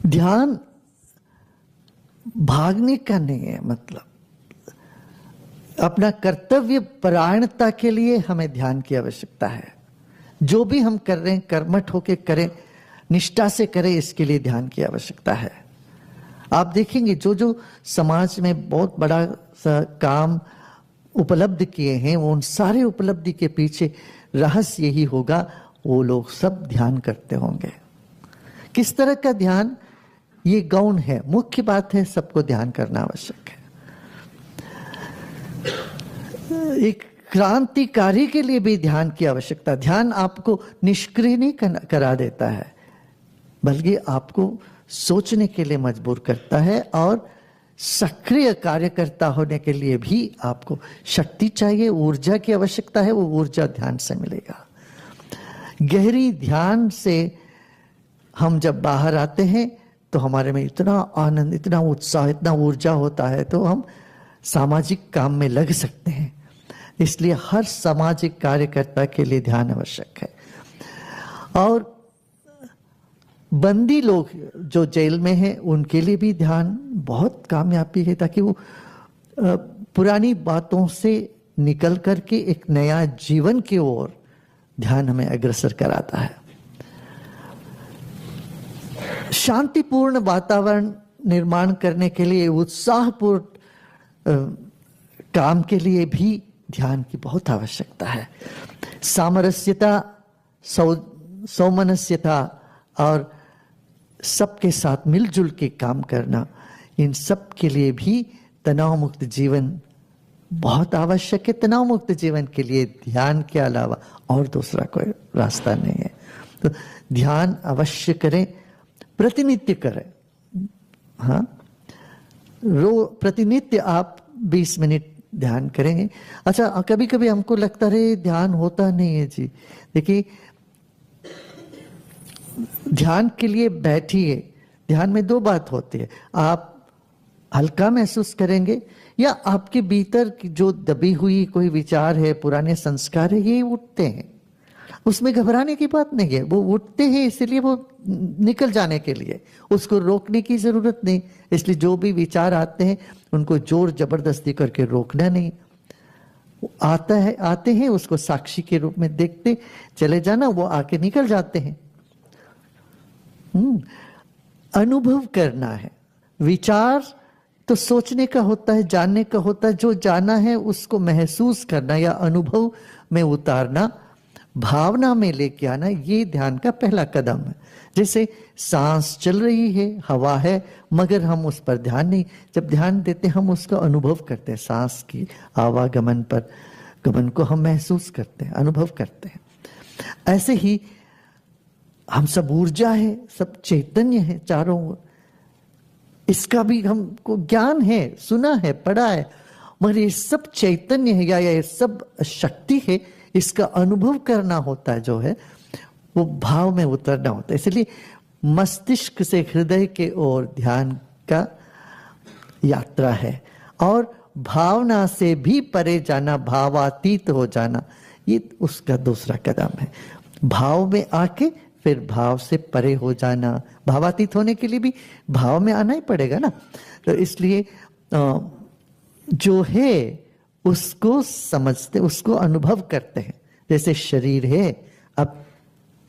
ध्यान भागने का नहीं है, मतलब अपना कर्तव्य परायणता के लिए हमें ध्यान की आवश्यकता है। जो भी हम कर रहे हैं कर्मठ होके करें, निष्ठा से करें, इसके लिए ध्यान की आवश्यकता है। आप देखेंगे जो जो समाज में बहुत बड़ा सा काम उपलब्ध किए हैं, वो उन सारे उपलब्धि के पीछे रहस्य यही होगा, वो लोग सब ध्यान करते होंगे। किस तरह का ध्यान? ये गौण है, मुख्य बात है सबको ध्यान करना आवश्यक है। एक क्रांतिकारी के लिए भी ध्यान की आवश्यकता। ध्यान आपको निष्क्रिय नहीं करा देता है, बल्कि आपको सोचने के लिए मजबूर करता है, और सक्रिय कार्यकर्ता होने के लिए भी आपको शक्ति चाहिए, ऊर्जा की आवश्यकता है। वो ऊर्जा ध्यान से मिलेगा। गहरी ध्यान से हम जब बाहर आते हैं तो हमारे में इतना आनंद, इतना उत्साह, इतना ऊर्जा होता है, तो हम सामाजिक काम में लग सकते हैं। इसलिए हर सामाजिक कार्यकर्ता के लिए ध्यान आवश्यक है। और बंदी लोग जो जेल में हैं, उनके लिए भी ध्यान बहुत कामयाबी है, ताकि वो पुरानी बातों से निकल करके एक नया जीवन की ओर ध्यान हमें अग्रसर कराता है। शांतिपूर्ण वातावरण निर्माण करने के लिए, उत्साहपूर्ण काम के लिए भी ध्यान की बहुत आवश्यकता है। सामरस्यता, सौमनस्यता और सबके साथ मिलजुल के काम करना, इन सब के लिए भी तनाव मुक्त जीवन बहुत आवश्यक है। तनाव मुक्त जीवन के लिए ध्यान के अलावा और दूसरा कोई रास्ता नहीं है। तो ध्यान अवश्य करें, प्रतिनित्य करें। हाँ, प्रतिनित्य आप 20 मिनट ध्यान करेंगे। अच्छा, कभी कभी हमको लगता है ध्यान होता नहीं है जी। देखिए, ध्यान के लिए बैठिए। ध्यान में दो बात होती है, आप हल्का महसूस करेंगे, या आपके भीतर की जो दबी हुई कोई विचार है, पुराने संस्कार है, ये उठते हैं। उसमें घबराने की बात नहीं है, वो उठते हैं इसलिए वो निकल जाने के लिए, उसको रोकने की जरूरत नहीं। इसलिए जो भी विचार आते हैं उनको जोर जबरदस्ती करके रोकना नहीं। आता है, आते हैं, उसको साक्षी के रूप में देखते चले जाना, वो आके निकल जाते हैं। अनुभव करना है। विचार तो सोचने का होता है, जानने का होता है। जो जाना है उसको महसूस करना या अनुभव में उतारना, भावना में लेके आना, ये ध्यान का पहला कदम है। जैसे सांस चल रही है, हवा है, मगर हम उस पर ध्यान नहीं, जब ध्यान देते हम उसका अनुभव करते हैं। सांस की आवागमन पर गमन को हम महसूस करते हैं, अनुभव करते हैं। ऐसे ही हम सब ऊर्जा है, सब चैतन्य है चारों ओर। इसका भी हमको ज्ञान है, सुना है, पढ़ा है, मगर ये सब चैतन्य है या ये सब शक्ति है, इसका अनुभव करना होता है। जो है वो भाव में उतरना होता है। इसलिए मस्तिष्क से हृदय के ओर ध्यान का यात्रा है, और भावना से भी परे जाना, भावातीत हो जाना, ये उसका दूसरा कदम है। भाव में आके फिर भाव से परे हो जाना। भावातीत होने के लिए भी भाव में आना ही पड़ेगा ना। तो इसलिए जो है उसको समझते, उसको अनुभव करते हैं। जैसे शरीर है, अब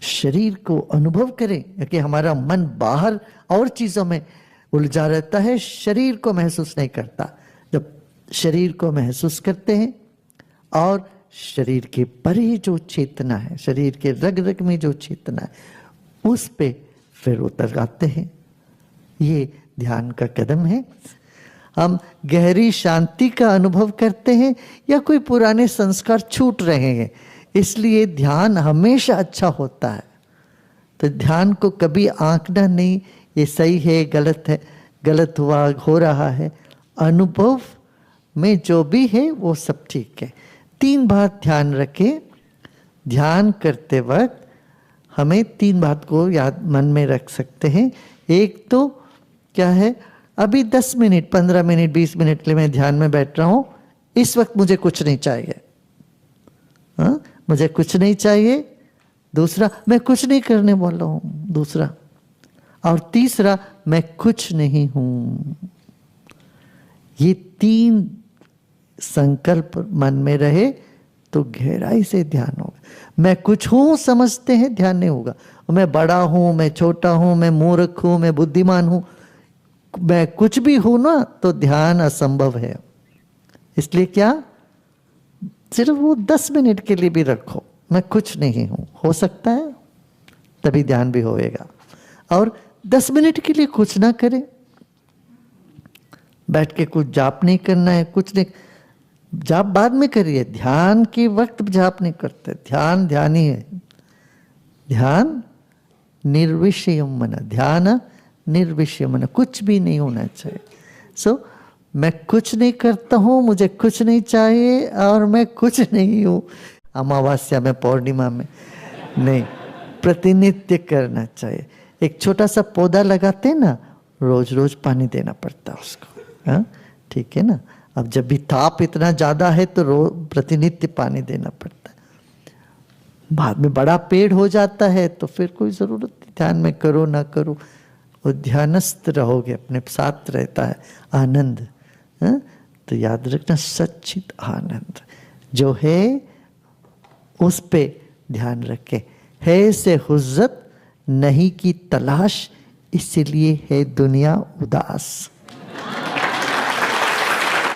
शरीर को अनुभव करें कि हमारा मन बाहर और चीजों में उलझा रहता है, शरीर को महसूस नहीं करता। जब शरीर को महसूस करते हैं और शरीर के परे जो चेतना है, शरीर के रग रग में जो चेतना है, उस पे फिर उतर आते हैं। ये ध्यान का कदम है। हम गहरी शांति का अनुभव करते हैं या कोई पुराने संस्कार छूट रहे हैं, इसलिए ध्यान हमेशा अच्छा होता है। तो ध्यान को कभी आंकना नहीं, ये सही है, गलत है, गलत हुआ, हो रहा है। अनुभव में जो भी है वो सब ठीक है। 3 बात ध्यान रखें। ध्यान करते वक्त हमें 3 बात को याद मन में रख सकते हैं। एक तो क्या है, अभी 10 मिनट, 15 मिनट, 20 मिनट के लिए मैं ध्यान में बैठ रहा हूं, इस वक्त मुझे कुछ नहीं चाहिए। हाँ, मुझे कुछ नहीं चाहिए। दूसरा, मैं कुछ नहीं करने बोल रहा हूं। दूसरा, और तीसरा, मैं कुछ नहीं हूं। ये 3 संकल्प मन में रहे तो गहराई से ध्यान होगा। मैं कुछ हूं समझते हैं, ध्यान नहीं होगा। मैं बड़ा हूं, मैं छोटा हूं, मैं मूर्ख हूं, मैं बुद्धिमान हूं, मैं कुछ भी हूं ना, तो ध्यान असंभव है। इसलिए क्या, सिर्फ वो 10 मिनट के लिए भी रखो, मैं कुछ नहीं हूं, हो सकता है तभी ध्यान भी होएगा। और 10 मिनट के लिए कुछ ना करें, बैठ के कुछ जाप नहीं करना है, कुछ नहीं, जाप बाद में करिए, ध्यान के वक्त जाप नहीं करते। ध्यान ध्यान ही है। ध्यान निर्विषयम मन, ध्यान निर्विषय मन, कुछ भी नहीं होना चाहिए। सो मैं कुछ नहीं करता हूं, मुझे कुछ नहीं चाहिए, और मैं कुछ नहीं हूं अमावस्या में, पौर्णिमा में नहीं, प्रतिनित्य करना चाहिए। एक छोटा सा पौधा लगाते हैं ना, रोज रोज पानी देना पड़ता है उसको, हाँ ठीक है ना। अब जब भी ताप इतना ज्यादा है तो रोज प्रतिनित्य पानी देना पड़ता है। बाद में बड़ा पेड़ हो जाता है तो फिर कोई जरूरत नहीं, ध्यान में करो ना करो, वो ध्यानस्थ रहोगे, अपने साथ रहता है आनंद। हाँ? तो याद रखना, सच्चित आनंद जो है उस पे ध्यान रखें। है से हुज्जत नहीं की तलाश, इसलिए है दुनिया उदास।